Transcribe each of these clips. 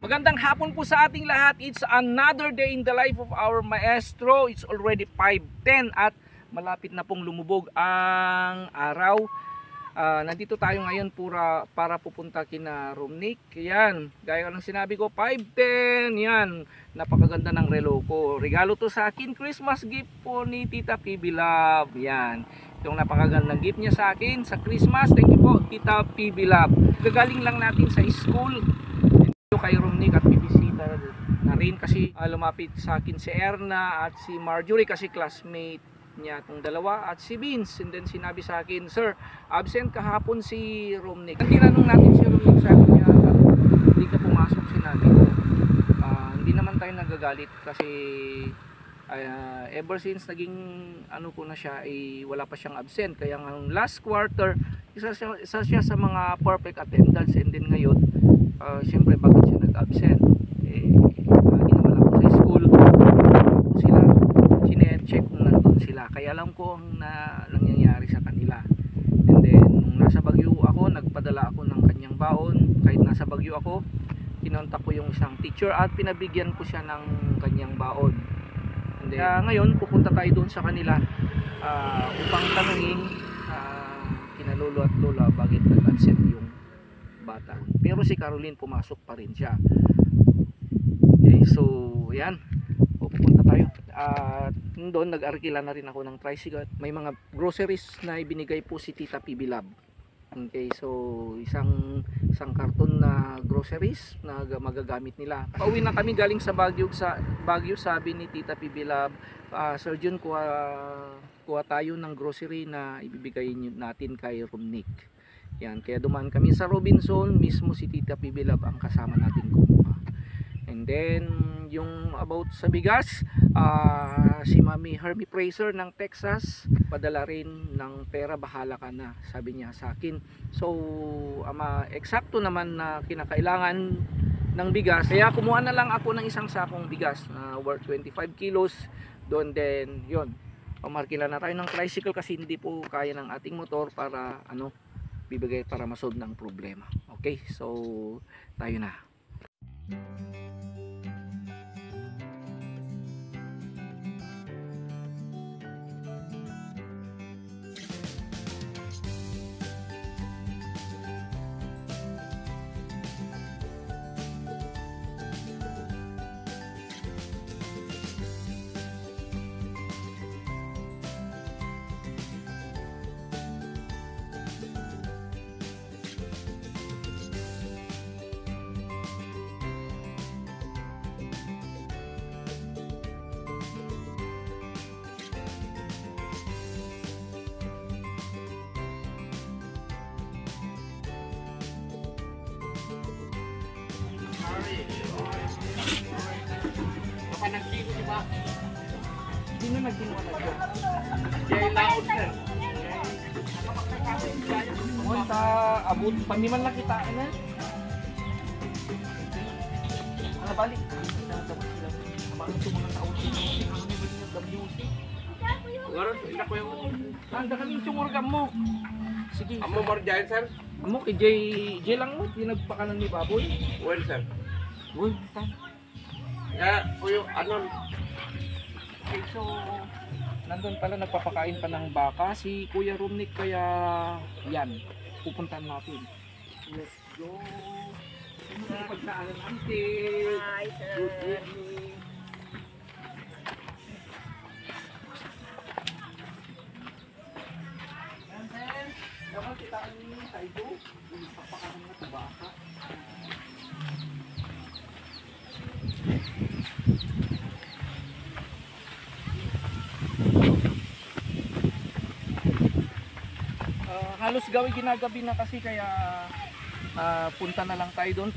Magandang hapon po sa ating lahat. It's another day in the life of our maestro. It's already 5:10 at malapit na pong lumubog ang araw. Nandito tayo ngayon para pupunta kina Romnick. Yan, gaya ng sinabi ko, 5:10. Yan, napakaganda ng relo ko. Regalo to sa akin, Christmas gift po ni Tita PB Love. Yan, itong napakagandang gift niya sa akin sa Christmas. Thank you po, Tita PB Love. Gagaling lang natin sa school kay Romnick at bibisita na rin kasi lumapit sa akin si Erna at si Marjorie kasi classmate niya itong dalawa at si Vince, and then sinabi sa akin, "Sir, absent kahapon si Romnick." Tinanong natin si Romnick, sa akin niya, "Hindi ka pumasok," sinabi ko. Hindi naman tayo nagagalit kasi ever since naging ano ko na siya, wala pa siyang absent, kaya ng last quarter isa siya sa mga perfect attendance, and then ngayon siyempre bakit siya nag-absent, lagi naman ako sa school sila, sine-check kung nandun sila, kaya alam ko ang nangyayari sa kanila. And then nung nasa Baguio ako, nagpadala ako ng kanyang baon. Kahit nasa Baguio ako, kinontak ko yung isang teacher at pinabigyan ko siya ng kanyang baon. And then ngayon pupunta tayo doon sa kanila upang tanungin kina lolo at lola bakit nag-absent yung bata. Pero si Caroline pumasok pa rin siya. Okay, so yan, pupunta tayo. Doon nag-arkila na rin ako ng tricycle. May mga groceries na ibinigay po si Tita PB Love. Okay, so isang karton na groceries na magagamit nila. Pauwi na kami galing sa Baguio, sabi ni Tita PB Love, "Sir Jun, kuha tayo ng grocery na ibibigay natin kay Romnick." Yan, kaya dumaan kami sa Robinson, mismo si Tita PB Love ang kasama natin kumuha. And then yung about sa bigas, si Mami Hermie Fraser ng Texas padala rin ng pera, "Bahala ka na," sabi niya sa akin. So eksakto naman na kinakailangan ng bigas, kaya kumuha na lang ako ng isang sakong bigas na worth 25 kilos doon. Then yun, pamarkila na tayo ng tricycle kasi hindi po kaya ng ating motor para bibigay para masolve ng problema. Okay, so tayo na. Nagdino, di ba? Sino nagdino ka na dyan? Jay Laon, sir. Munta, abot, pandiman lang kita na. Balik. Amahan ito mga taon. WC. Ngayon, ina ko yung... Handa kami yung sumurgam mo. Sige. Amo marjain, sir? Amo, kay Jay lang mo. Pinagpakanan ni Baboy. Well, sir. Uy, tan. Kuyo, Okay, so nandun pala, nagpapakain pa ng baka si Kuya Romnick, kaya yan, pupuntahan natin. Let's go. Pagkaanan natin. Hi, sir. Good evening. Yan, sir. Dapat kita ni Taido. Pagpapakain na ng baka. Halos ginagabi na kasi, kaya punta na lang tayo doon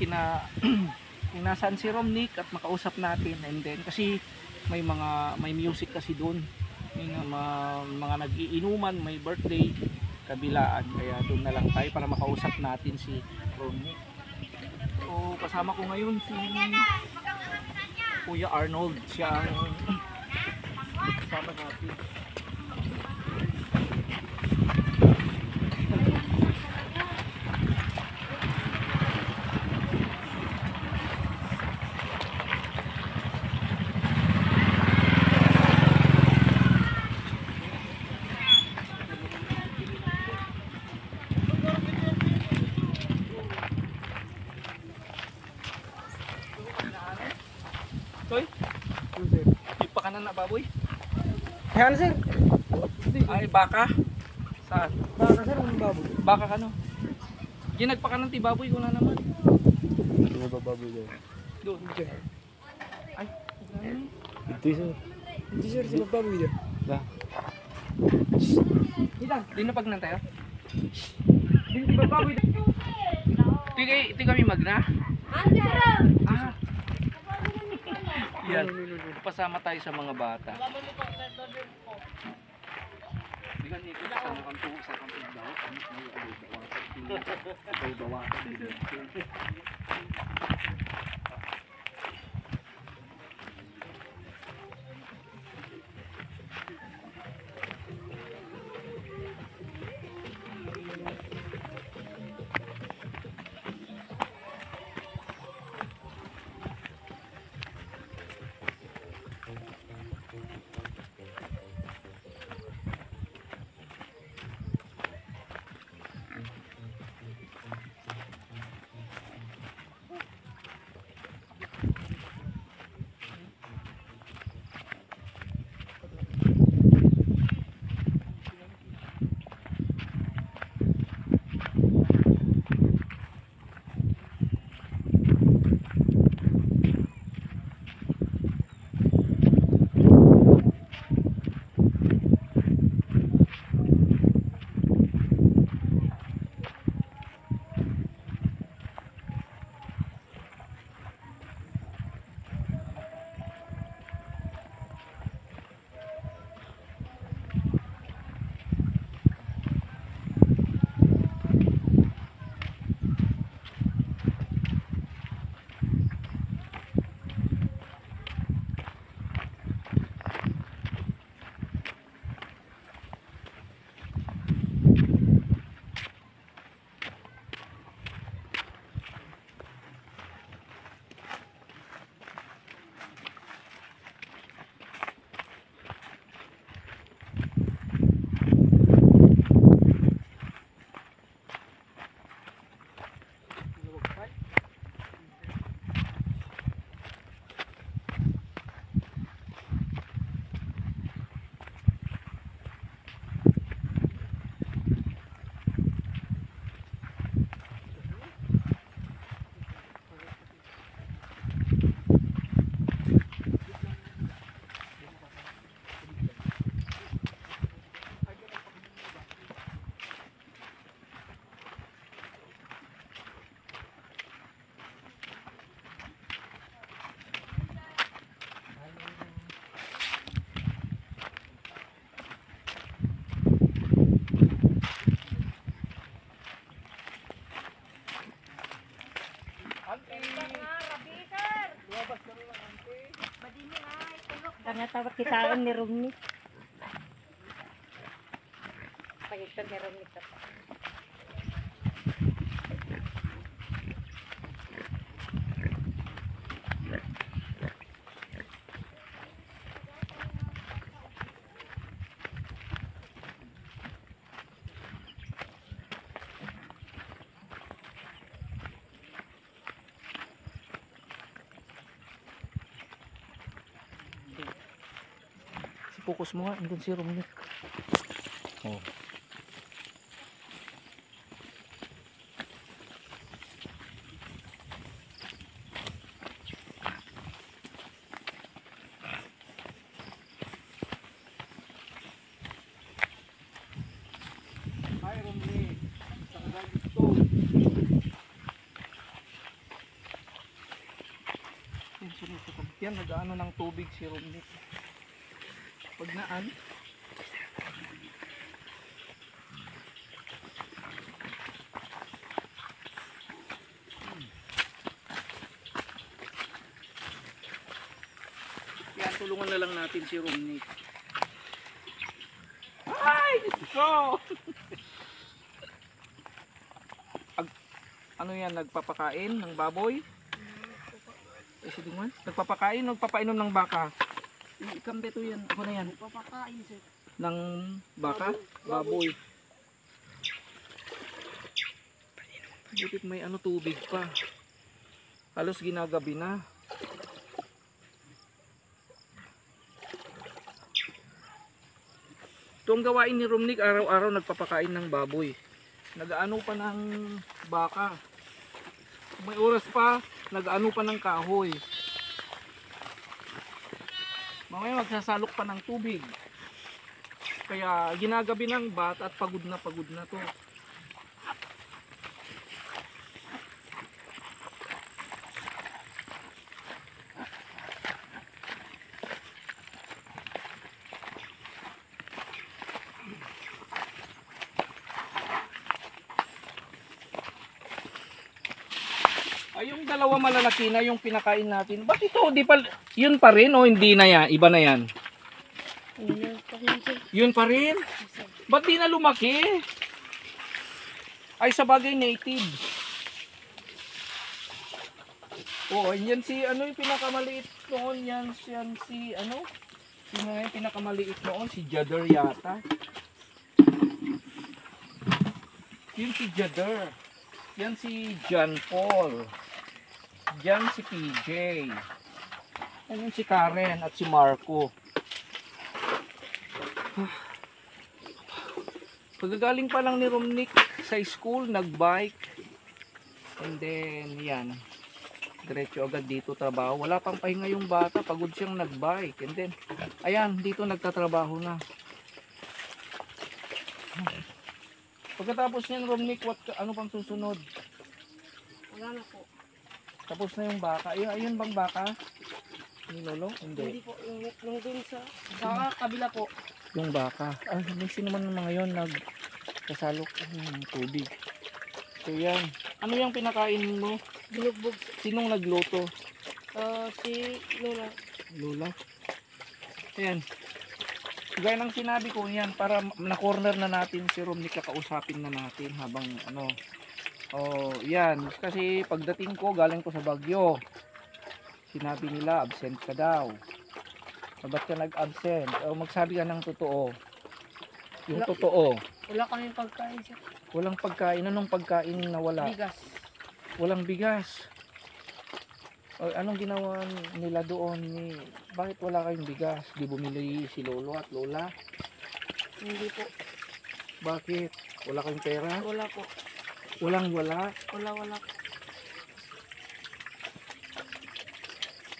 kinasan si Romnick at makausap natin. And then kasi may music kasi doon, may mga nag-iinuman, may birthday kabilaan, kaya doon na lang tayo para makausap natin si Romnick. So kasama ko ngayon si Kuya Arnold, siya ang kasama natin. Toy, Ano, sir? yung pakanan na baboy. Ayan, sir. Ay, baka. Saan? Baka, sir, ang baboy. Baka ka no? Ginagpakanan ti baboy ko na naman. Ano ba baboy dyan? Doon. Sir. Ay, Ito, sir. Hindi, sir. Sino baboy dyan? ba? Di na pagnan tayo? Hindi ba baboy dyan? Ito kami magna. Ah. Yan. Pasama tayo sa mga bata. Di ka nito sa kanto sa kanto daw. Karena tawag kitaan ni Romney. Pagkita ni Romney ka. Focus mo nga, andun si Romnick. Oh. Hi Romnick, saan ka gusto? Yan, nag-ano ng tubig si Romnick. Pag naan, yan, tulungan na lang natin si Romnick. Ay, Diyos ko! Ano yan, nagpapakain ng baboy? Eh, si Dingwan, nagpapakain, nagpapainom ng baka. Ikambe to yan, ako na yan. Papakain sir. Ng baka, baboy. Butit may ano tubig pa. Halos ginagabi na. So ang gawain ni Romnick, araw-araw nagpapakain ng baboy. Nag-aano pa ng baka. Kung may oras pa, nag-aano pa ng kahoy. Mamaya magsasalok pa ng tubig. Kaya ginagabi ng bata at pagod na to. Ay, yung dalawa malalaki na yung pinakain natin. Ba't ito? Di pa, yun pa rin o hindi na yan? Iba na yan? Yun pa rin, sir. Yun pa rin? Ba't di na lumaki? Ay, sa bagay native. Oo, yan si, ano yung pinakamaliit noon? Yan si, ano? Sino nga yung pinakamaliit noon? Si Jadder yata. Yun si Jadder. Yan si John Paul. Yan si PJ. Yan si Karen at si Marco. Pagkagaling pa lang ni Romnick sa school, nagbike. And then, yan. Diretso agad dito trabaho. Wala pang pahinga yung bata. Pagod siyang nagbike. And then, ayan, dito nagtatrabaho na. Pagkatapos niyan, Romnick, ano pang susunod? Wala na po. Tapos na yung baka. Ayun bang baka? Ni Lolo? Hindi. Hindi po. Yung dun sa kabila po. Yung baka. Ah, may sino man ng mga yon nagkasalok ng tubig. So yan. Ano yung pinakain mo? Binugbog. Sinong nagluto? Si Lola. Lola? Ayan. Gaya ng sinabi ko yan, para na-corner na natin si Romnick, kakausapin na natin habang ano. Oh, yan. Kasi pagdating ko, galing ko sa Baguio. Sinabi nila, absent ka daw. Ba't ka nag-absent? O magsabi ka ng totoo. Yung totoo. Wala kaming pagkain, sir. Walang pagkain. Anong pagkain na wala? Bigas. Walang bigas. O, anong ginawa nila doon? Bakit wala kayong bigas? Di bumili si Lolo at Lola? Hindi po. Bakit? Wala kayong pera? Wala po. Walang wala? Wala.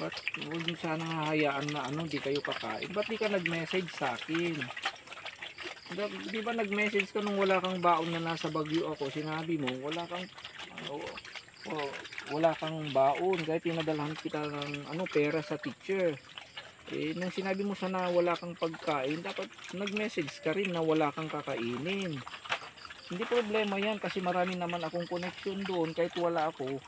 Ba't huwag niyo sana hahayaan na ano, di kayo kakain? Ba't di ka nag-message sa akin? Di ba nag-message ka nung wala kang baon na nasa Baguio ako? Sinabi mo, wala kang wala kang baon. Kaya pinadalhan kita ng ano, pera sa teacher. Eh, nung sinabi mo sana wala kang pagkain, dapat nag-message ka rin na wala kang kakainin. Hindi problema yan kasi marami naman akong connection doon kahit wala ako.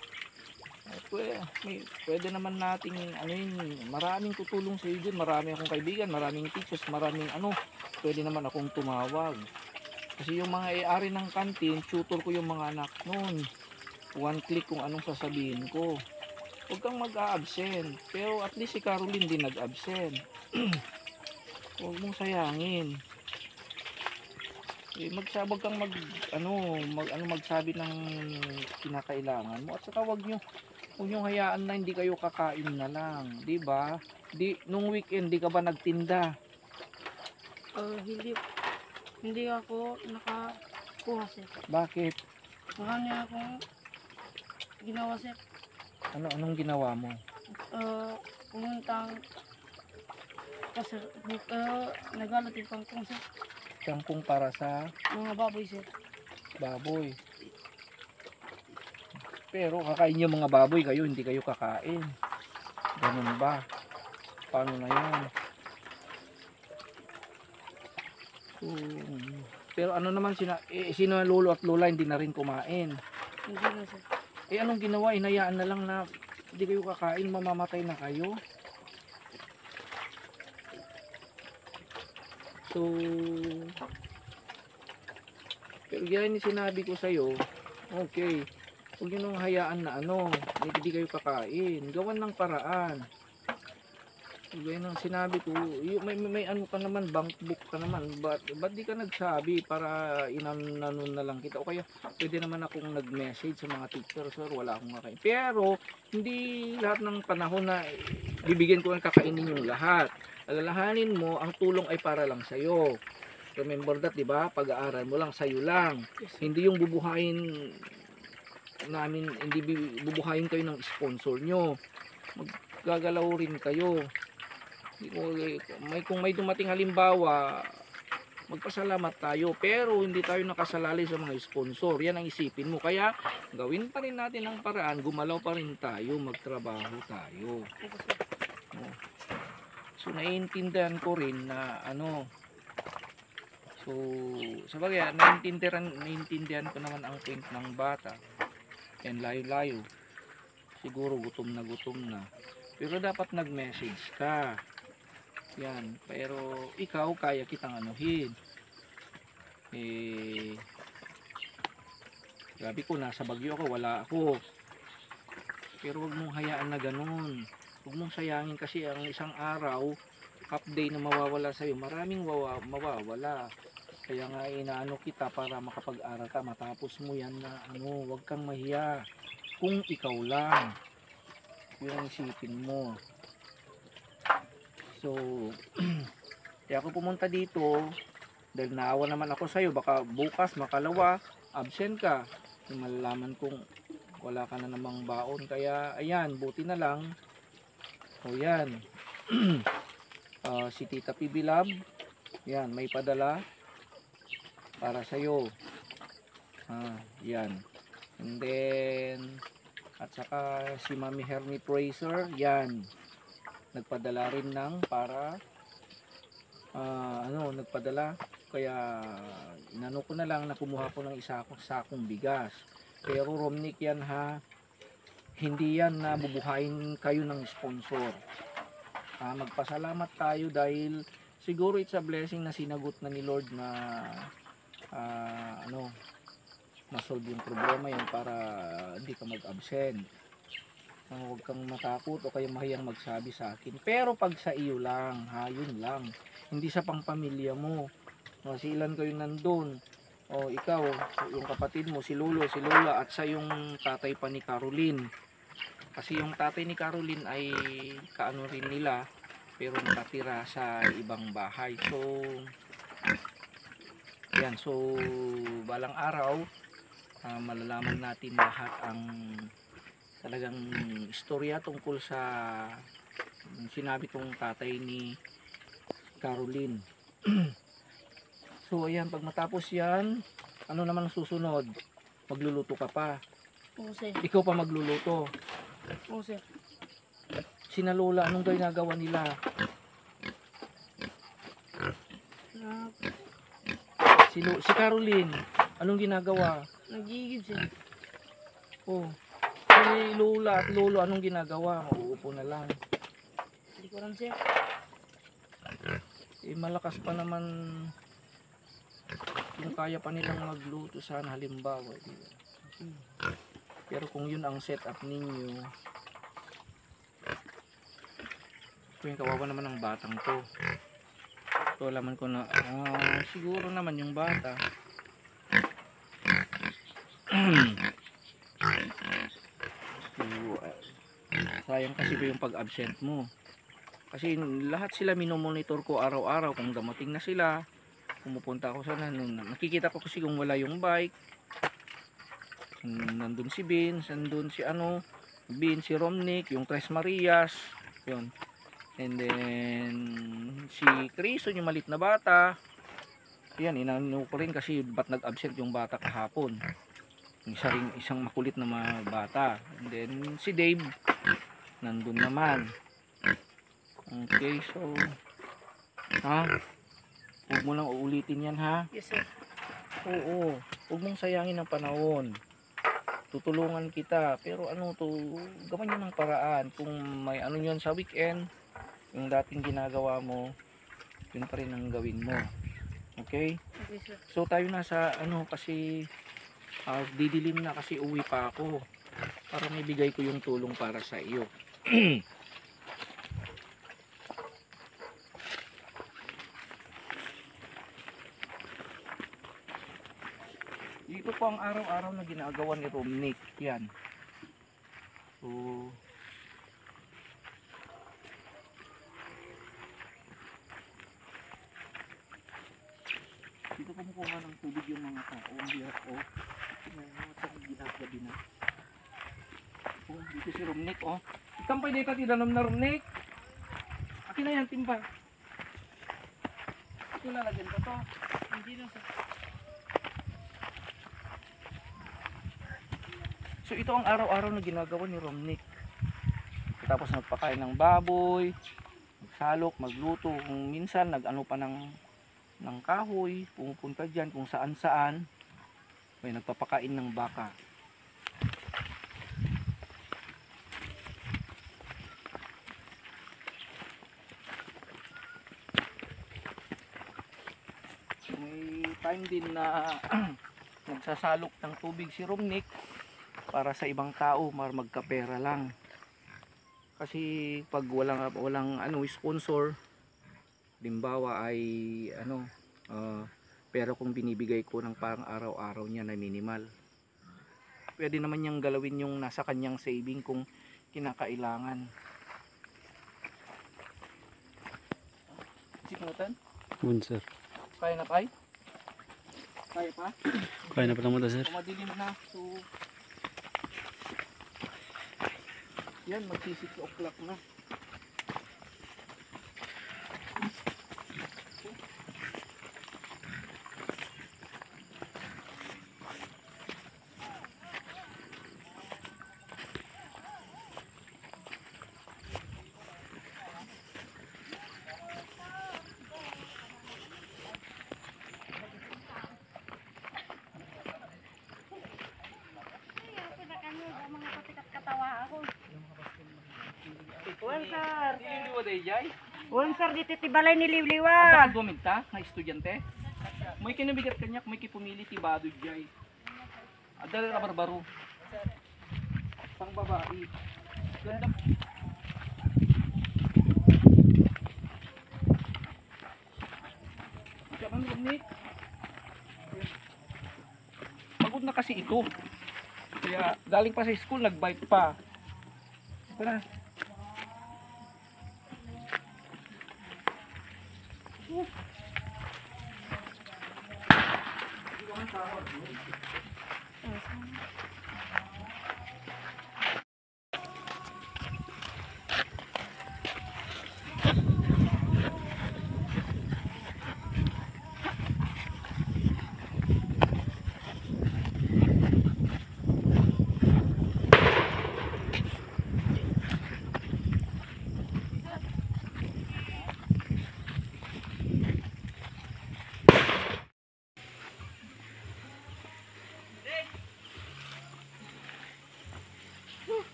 Pwede naman nating ano yun, maraming tutulong sa iyo dyan, marami akong kaibigan, maraming teachers, maraming ano, pwede naman akong tumawag. Kasi yung mga i-ari ng kantin, tutor ko yung mga anak noon. One click kung anong sasabihin ko. Huwag kang mag-a-absent, pero at least si Caroline din nag-absent. Huwag mong sayangin. Huwag kang magsabi ng kinakailangan mo, at saka huwag nyo hayaan na hindi kayo kakain na lang, di ba? Nung weekend di ka ba nagtinda? Hindi ako nakakuha, sir. Bakit? Marami akong ginawa, sir. Anong ginawa mo? Pumuntang kasi nagalatin pang kung, sir. Kangkong para sa Mga baboy, sir. baboy. Pero kakain yung mga baboy, kayo hindi kayo kakain. Ganun ba? Paano na yan? Pero ano naman sino ang lolo at lola hindi na rin kumain? Hindi na, sir. Anong ginawa? Inayaan na lang na hindi kayo kakain, mamamatay na kayo. So, pero yan yung sinabi ko sa'yo, okay, huwag nyo nang hayaan na hindi kayo kakain. Gawan ng paraan. Yan ang sinabi ko, may ano ka naman, bank book ka naman, ba't di ka nagsabi para inanon na lang kita? O kaya pwede naman akong nag-message sa mga teacher, sir, wala akong kakain. Pero hindi lahat ng panahon na bibigyan ko ang kakainin yung lahat. Alalahanin mo, ang tulong ay para lang sa'yo. Remember that, di ba? Pag-aaral mo lang, sa'yo lang. Yes, sir. Hindi yung bubuhayin namin, hindi bubuhayin kayo ng sponsor nyo. Maggagalaw rin kayo. Kung may dumating halimbawa, magpasalamat tayo. Pero hindi tayo nakasalalay sa mga sponsor. Yan ang isipin mo. Kaya gawin pa rin natin ang paraan. Gumalaw pa rin tayo. Magtrabaho tayo. Opo, sir. So naiintindihan ko rin na ano. So sabagay, naiintindihan ko naman ang point ng bata. Yan, layo-layo. Siguro gutom na. Pero dapat nag-message ka. Yan. Pero ikaw, kaya kitang anuhin. Grabe ko, nasa Baguio ako, wala ako. Pero wag mong hayaan na ganun. Huwag mong sayangin kasi ang isang araw, half day na mawawala sa'yo, maraming mawawala. Kaya nga inaano kita para makapag-aral ka, matapos mo yan na ano, huwag kang mahiya. Kung ikaw lang, yun ang isipin mo. So, kaya ako pumunta dito, dahil naawa naman ako sa'yo, baka bukas, makalawa, absent ka. Yung malalaman kong wala ka na namang baon. Kaya, ayan, buti na lang. O yan. Si Tita Pibilab, yan, may padala para sa'yo. Yan. And then, at saka si Mami Hermie Fraser, yan. Nagpadala rin ng para, nagpadala. Kaya, inano ko na lang na kumuha ko ng sakong bigas. Pero Romnick yan ha, hindi yan na bubuhayin kayo ng sponsor. Magpasalamat tayo dahil siguro it's a blessing na sinagot na ni Lord na masolve yung problema yan para hindi ka mag-absent. Huwag kang matakot o kayo mahiyang magsabi sa akin. Pero pag sa iyo lang, yun lang. Hindi sa pangpamilya mo. Si ilan kayo nandun. O ikaw, yung kapatid mo, si Lolo, si Lola, at sa yung tatay pa ni Caroline. Kasi yung tatay ni Caroline ay kaano rin nila, pero nakatira sa ibang bahay. So, yan. So, balang araw, malalaman natin lahat ang talagang istorya tungkol sa sinabi tong tatay ni Caroline. So, ayan. Pag matapos yan, ano naman ang susunod? Magluluto ka pa. Oo, sir. Ikaw pa magluluto. Oo, sir. Sina Lola, anong ginagawa nila? Si Caroline, anong ginagawa? Nagigib, sir. Oh. Si Lola at Lolo, anong ginagawa? Uupo na lang. Hindi ko alam, sir. Malakas pa naman kung kaya pa nilang magluto sana halimbawa. Pero kung yun ang setup ninyo, yung kawawa naman ang batang to. So alaman ko na siguro naman yung bata so, sayang kasi ba yung pag-absent mo, kasi lahat sila minomonitor ko araw-araw. Kung dumating na sila, pumupunta ako sana, nakikita ko kasi kung wala yung bike, nandun si Vince, nandun si Vince, si Romnick, yung Tres Marias, yun. And then si Crison, yung malit na bata, yan, inano ko rin kasi ba't nag-absent yung bata kahapon. Isang makulit na mga bata. And then si Dave, nandun naman. Okay, so huwag mo lang uulitin yan ha. Yes, sir. Oo, huwag mong sayangin ang panahon. Tutulungan kita, pero gawan nyo ng paraan. Kung may yun sa weekend, yung dating ginagawa mo, yun pa rin ang gawin mo. Okay? Okay, sir. So tayo nasa kasi didilim na kasi uwi pa ako para may bigay ko yung tulong para sa iyo. Ito po ang araw-araw na ginagawa ni Romnick. Yan. So, kumukuha ng tubig yung mga tao. Ang hirap oh. Tingnan mo, itong ginagabi na. Oh, dito si Romnick oh. Ikang pwede ka tinanom na Romnick. Akin na yan, timba. Ito lalagyan ko to. Hindi na sir. So ito ang araw-araw na ginagawa ni Romnick. Tapos nagpakain ng baboy, magsalok, magluto. Kung minsan nag-ano pa ng kahoy, pumupunta dyan kung saan-saan. May nagpapakain ng baka. May time din na nagsasalok ng tubig si Romnick para sa ibang tao, magkapera lang. Kasi pag walang sponsor, limbawa ay pero kung binibigay ko ng parang araw-araw niya na minimal, pwede naman niyang galawin yung nasa kanyang saving kung kinakailangan. Sinutan? Un sir. Kaya na kay? Kaya pa? Kaya na pala mo sir. Madilim na. So yan, magsi 6 o'clock na. Wan sir. Nililiwa day jay. Wan sir, di titibalay ni Ang Liwliwa. guminta na estudyante. May kinabigat kanya, may kipumili tibado jay. Adala na barbaro. Pang babae. Ganda. Diyan Romnick. Pagod na kasi ito. Kaya galing pa sa school, nag-bike pa. Tara.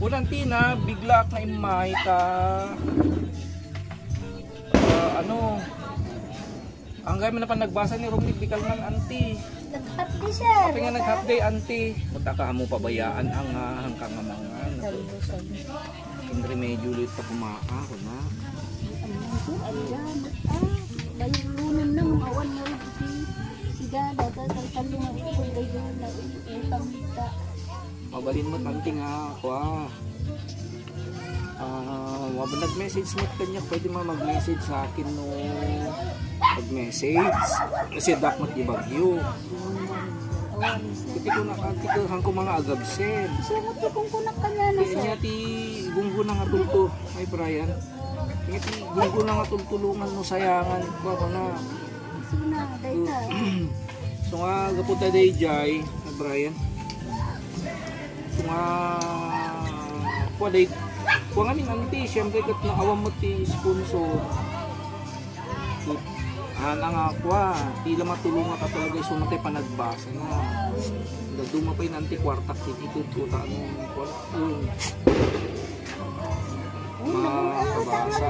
Unantina, bigla ka imay ka hanggang man na pa nagbasa ni Romnick di kalman anti. Nag-happy siya. Kapag nga nag-half day anti, punta ka mo pabayaan ang hangkang amangan. Yung remedyo ulit pa kumaka ko na. Ayan. Bayulunan na mga awan na rin. Si Brigada, tatang talungan ko kayo na pamita. Mabalin mo tanting ha, kwa. Nag-message mo kanya, pwede mo mag-message sa akin no mag-message. Kasi dapat di bagyo. Iti ko nakantikuhan ko mga agabsen. Sino kung kunak ka niya na Kaya ti gunggo na nga tulto. Ay Brian. Kaya ti gunggo na nga tultulungan mo sayangan ko na. Sina, dayta. So nga gapunta day jay na Brian. So nga kwa day kung nga nanti, siyempre kat na awam mo ti sponsor. Ana nga kwa, tila matulungan ka talaga so matay panagbasa na. Daduma pa yun nanti kwartak ti ito tuta anong kwartak. Makabasa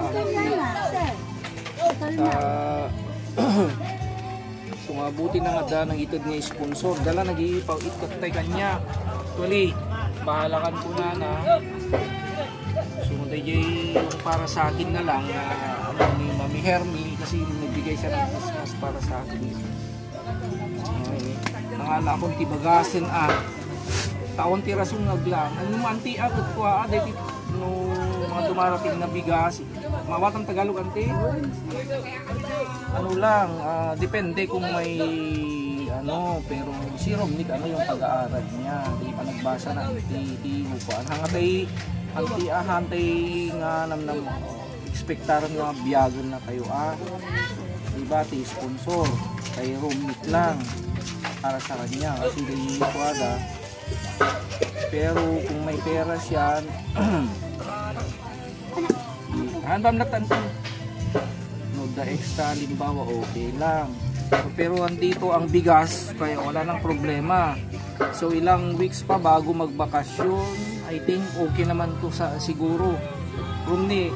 so nga buti na nga da nang itod niya sponsor. Dala nag-iipaw-itkot tayo kanya. Actually, bahalakan ko na so yung para sa akin na lang ni Mami Hermie kasi nagbigay siya ng Christmas para sa akin. Nangala akong tibagasin taon tirasong naglang. Ano anti ako ko dahil no mga dumarating na bigas. Mawatang Tagalog anti. Ano lang, depende kung may pero si Romnick yung pag-aaral niya. Di pa nagbasa na anti ko. Hantay nga namnam ekspektaran nga biyagon na kayo diba ti sponsor kay Romnick lang para sa kanya kasi di kuwada pero kung may pera siya handam na tantan no the extra limbawa okay lang pero andito ang bigas kaya wala nang problema so ilang weeks pa bago magbakasyon I think okay naman to sa siguro. Romnick,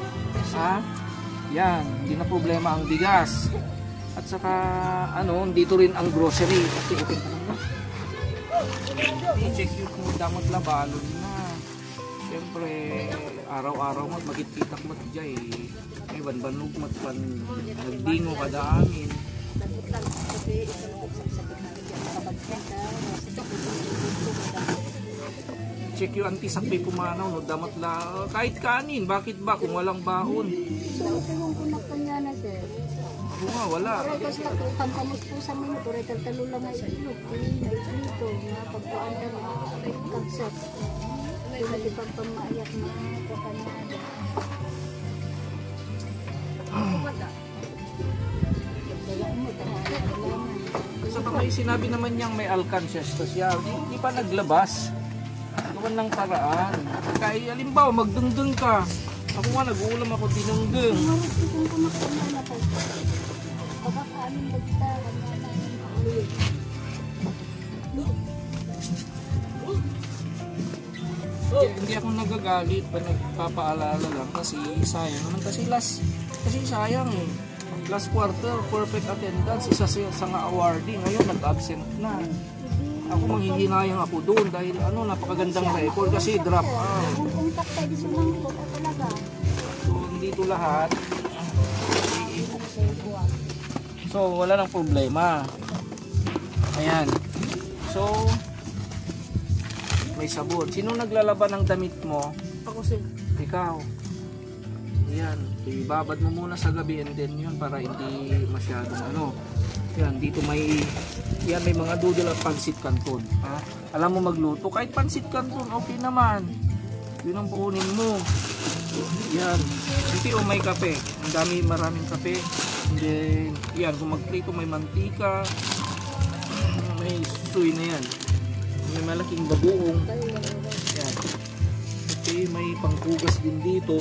yan, hindi na problema ang bigas. At saka, dito rin ang grocery. Kasi open pa naman. I-check yung kung damot labalon na. Siyempre, araw-araw magkita mo dyan may banbanog matpan. Nagdingo kada amin. Check yung anti-sakbay pumanaw, no? Damat la, kahit kanin, bakit ba kung walang baon? So, kung kunak ka niya na, sir. Ako nga, wala. Kasi pagkamus po sa mga ito, talo lang ay ilog. Dito, mga pagpuan ka mga kagsat. Ito na pagpamayak na kapanada. Saka may sinabi naman niyang may alkansya siya, di pa naglabas. Gawan ng paraan. Kaya alimbawa magdungdung ka. Ako nga nag-uulam ako dinungdung. Kung kunak ka niya na kayo. Pagkakaanin bagta, Hindi ako nagagalit pa nagpapaalala lang kasi sayang naman kasi sayang last quarter perfect attendance isa sa nga awarding ngayon nag-absent na ako manghihinayang ako doon dahil napakagandang record kasi drop out so dito lahat so wala nang problema ayan so may sabon. Sino naglalaban ng damit mo? Ako sir. Ikaw. Yan. Ibabad mo muna sa gabi and then yun para hindi masyadong Yan. Dito may mga doodle at pansit canton. Alam mo magluto. Kahit pansit canton, okay naman. Yun ang puunin mo. Yan. Ito may kape. Maraming kape. And then, yan. Kung magprito may mantika. May suy na yan. May malaking bagoong. Yan. Okay, may pangkugas din dito.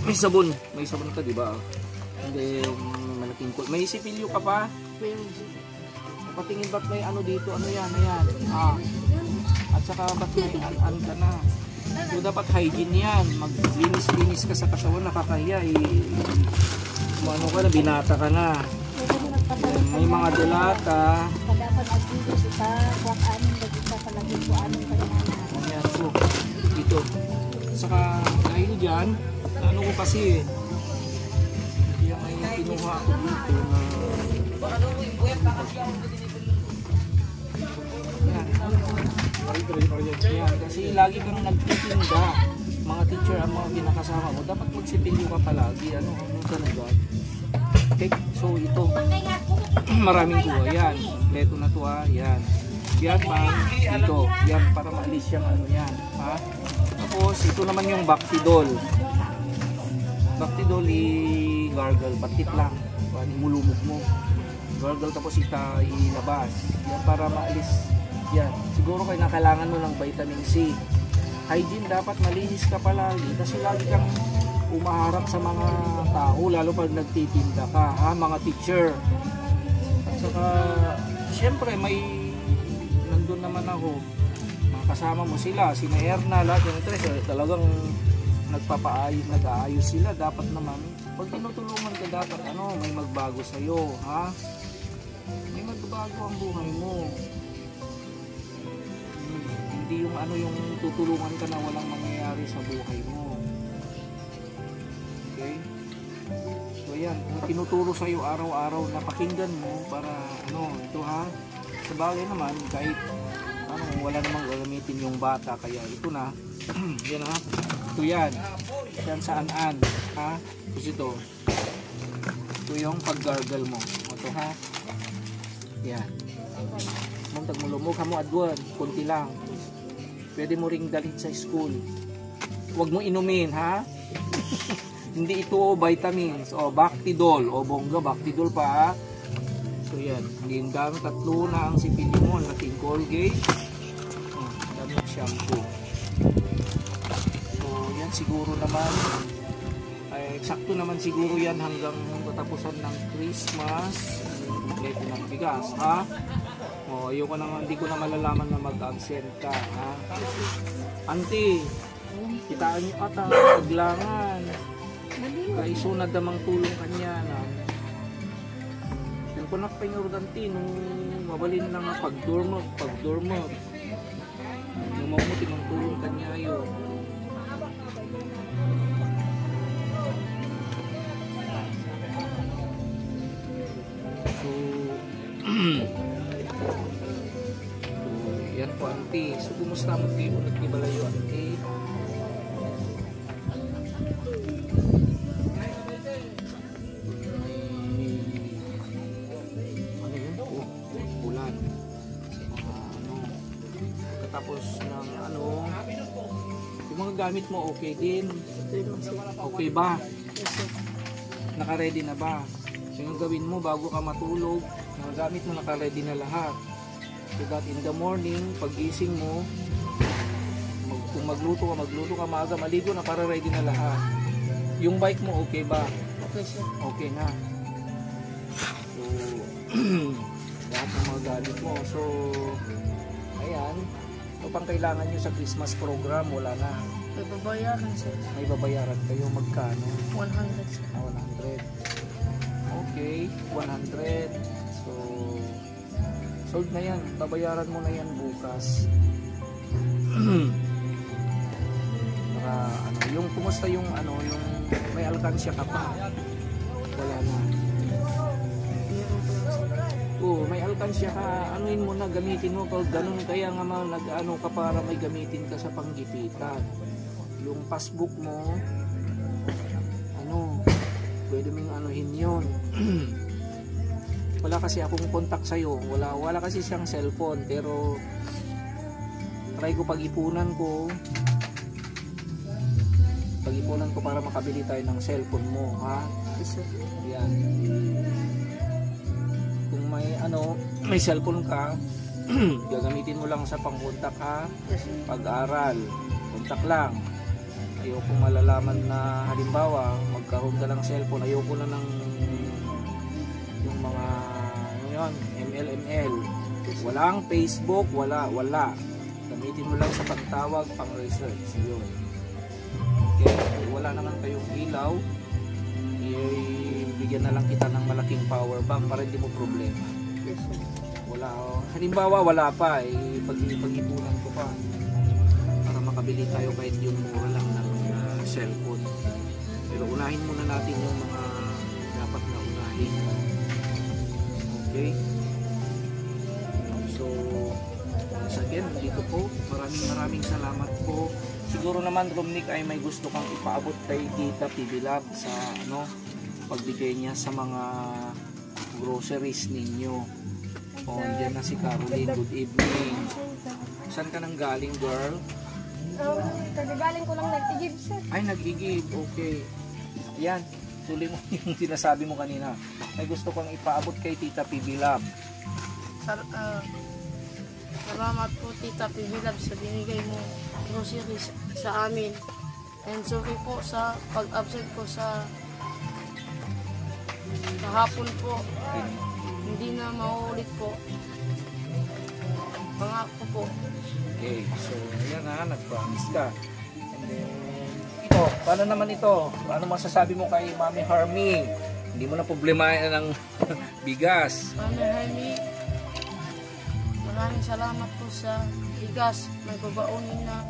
may sabon. May sabon ka, di ba? And then, malaking may sipilyo ka pa? Patingin ba't may dito? Ano yan? Ayan. At saka ba't may an ka na? So, dapat hygiene yan. Maglinis-linis ka sa katawan. Nakakahiya. Ano ka na? Binata ka na. May mga delata. Dapat agdito sa kwakanin bagita palagi po anong kanina. Ayan, so dito. Saka dahil dyan, ko kasi yan ay kinuha ko dito na Yan, kasi lagi kang nagtitinda. Mga teacher ang mga kinakasama mo. Dapat magsipilyo ka palagi. Ano talaga? Okay, so ito. Maraming tuwa. Yan. Kompleto na tuwa. Yan. Yan pa. Ito. Yan para maalis yung ano yan. Ha? Tapos ito naman yung Bactidol. Bactidol i-gargle. Batit lang. Mulumog mo. Gargle tapos ilabas. Yan para maalis. Yan. Siguro kayo kailangan mo ng vitamin C. Hygiene, dapat malinis ka palagi kasi lagi kang umaharap sa mga tao, lalo pag nagtitinda ka, ha, mga teacher. At saka, siyempre may nandun naman ako, mga kasama mo sila, sina Erna, lahat yung tres, talagang nag-aayos sila. Dapat naman, pag tinutulungan ka dapat, may magbago sa'yo, ha? May magbago ang buhay mo. Hindi yung yung tutulungan ka na walang mangyayari sa buhay mo. Okay? So yan, kung tinuturo sa iyo araw-araw na pakinggan mo para ito ha. Sa bagay naman kahit wala namang gagamitin yung bata kaya ito na. Yan ha. Ito yan. Yan saan-an, ha? Kasi ito yung pag-gargle mo. Ito ha. Yan. Muntag mo lumog mo adwan, kunti lang. Pwede mo ring dalhin sa school. Huwag mo inumin, ha? Hindi ito vitamins. O, Bactidol. O, bongga, Bactidol pa, ha? So, yan. Hindi dami, 3 na ang sipilyo mo. Laking Colgate. O, dami shampoo. So, yan siguro naman. Ay, eksakto naman siguro yan hanggang katapusan ng Christmas. Kompleto ng bigas, ha? O, ayoko naman, hindi ko na malalaman na mag-absent ka, ha? Auntie, kitaan niyo ata, paglangan. Kaisunad namang tulong kanya na. Yung kunak pa yung auntie, nung mabalin lang ang pag-dormot. Yung mamuti ng tulong kanya yun. So, yan po auntie. So kumusta mo kayo nagkibalayo auntie? Ano yun? Ulan. Pagkatapos ng yung mga gamit mo okay din? Okay ba? Naka-ready na ba? So yung gawin mo bago ka matulog, mga gamit mo naka-ready na lahat. So that in the morning, pag-gising mo, kung magluto ka maaga, maligo na para ready na lahat. Yung bike mo, okay ba? Okay, sir. Okay na. So, lahat ng mga gamit mo. So, ayan. Ito pang kailangan nyo sa Christmas program, wala na. May babayaran, sir. May babayaran kayo magkano? 100, sir. 100. Okay, 100. So, sold na yan. Babayaran mo na yan bukas. Para yung kumusta yung yung may alkansya ka pa. Wala na. Oo, may alkansya ka, anuin mo na, gamitin mo pag ganun, kaya nga nag-ano ka para may gamitin ka sa panggipitan. Yung passbook mo, pwede mong anuhin yun. Wala kasi akong contact sa'yo, wala kasi siyang cellphone, pero try ko pag-ipunan ko para makabili tayo ng cellphone mo, ha? Yan. Kung may cellphone ka, gagamitin mo lang sa pang-contact, ha? Pag-aral, contact lang. Ayoko malalaman na halimbawa magkaroon ka ng cellphone, ayoko na ng yung mga ML. Walang Facebook, wala. Gamitin mo lang sa pagtawag, pang research yun. Okay, wala naman kayong ilaw, bigyan na lang kita ng malaking power bank para hindi mo problema. Wala, halimbawa wala pa, pag-ipunan ko pa para makabili tayo kahit yung mura lang ng cellphone. Pero unahin muna natin yung mga dapat na unahin. Okay? So, once again, dito po, maraming salamat po. Siguro naman, Romnick, ay may gusto kang ipaabot kay Tita PB Love sa pagbigay niya sa mga groceries ninyo. O, dyan na si Caroline. Good evening. Saan ka nang galing, girl? Kagagaling ko lang nagtigib, sir. Ay, nag-igib. Okay. Yan. Tuloy mo yung sinasabi mo kanina. May gusto kang ipaabot kay Tita PB Love. Salamat po Tita Pivilab sa binigay mo groceries sa amin. And sorry po sa pag-absent ko sa hapon po. Hindi na maulit po. Pangako po. Okay, so ayan ha, nag-promise ka. And then, ito, paano naman ito? Ano masasabi mo kay Mami Harmy? Hindi mo na problemahin ng bigas. Mami Jaime, maraming salamat po sa bigas. May babaunin na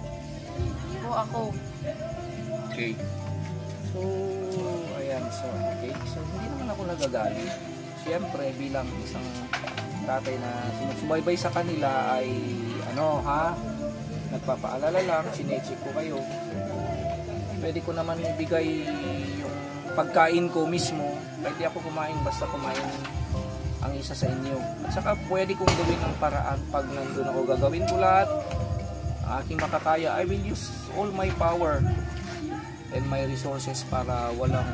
po ako. Okay. So, ayan. So, okay. So, hindi naman ako nagagalit. Siyempre, bilang isang tatay na sumusubaybay sa kanila ay, nagpapaalala lang, sinecheck ko kayo. Pwede ko naman ibigay yung pagkain ko mismo. Pwede ako kumain, basta kumain ang isa sa inyo. At saka pwede kong gawin ang paraan pag nandun ako. Gagawin ko lahat. Aking makakaya. I will use all my power and my resources para walang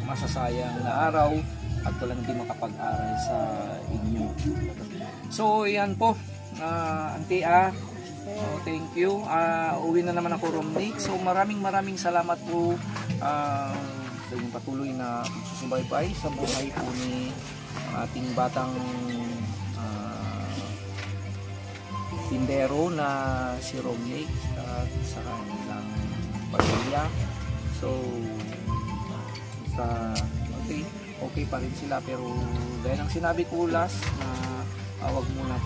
masasayang na araw at walang di makapag-aral sa inyo. So, yan po. Auntie thank you. Uwi na naman ako, Romnick. So, maraming salamat po sa inyong patuloy na susubaybay sa buhay po ni ating batang tindero na si Romnick at sa kanilang pamilya. So, okay pa rin sila, pero dahil ang sinabi ko last na wag muna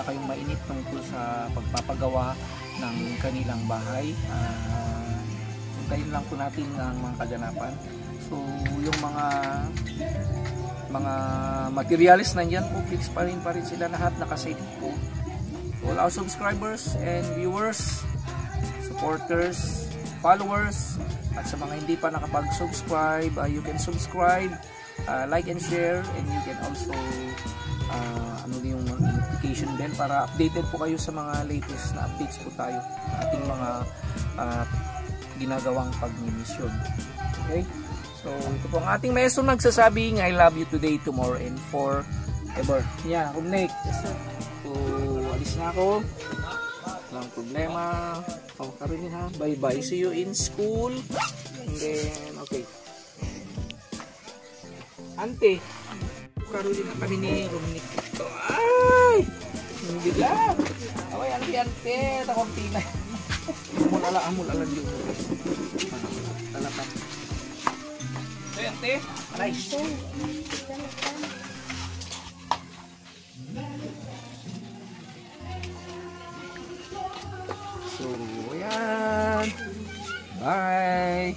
kayong mainit tungkol sa pagpapagawa ng kanilang bahay. Hintayin lang po natin ang mga kaganapan. So, yung mga materials nandiyan po, fix pa rin sila lahat, nakasave po. All our subscribers and viewers, supporters, followers, at sa mga hindi pa nakapag-subscribe, you can subscribe, like and share, and you can also yung notification bell para updated po kayo sa mga latest na updates po tayo sa ating mga ginagawang pagmimisyon. Okay? So, ito po ang ating maestro nagsasabing, I love you today, tomorrow, and forever. Yeah, Romnick. So, alis na ako. Walang problema. Karoon ha. Bye-bye. See you in school. And then, okay. Ante. Karoon na kami ni Romnick. Ay! Hindi lang. Away, ante. Takong pinay. Amul-ala yung talakan. So, ante. Aray. So, ayan. Bye.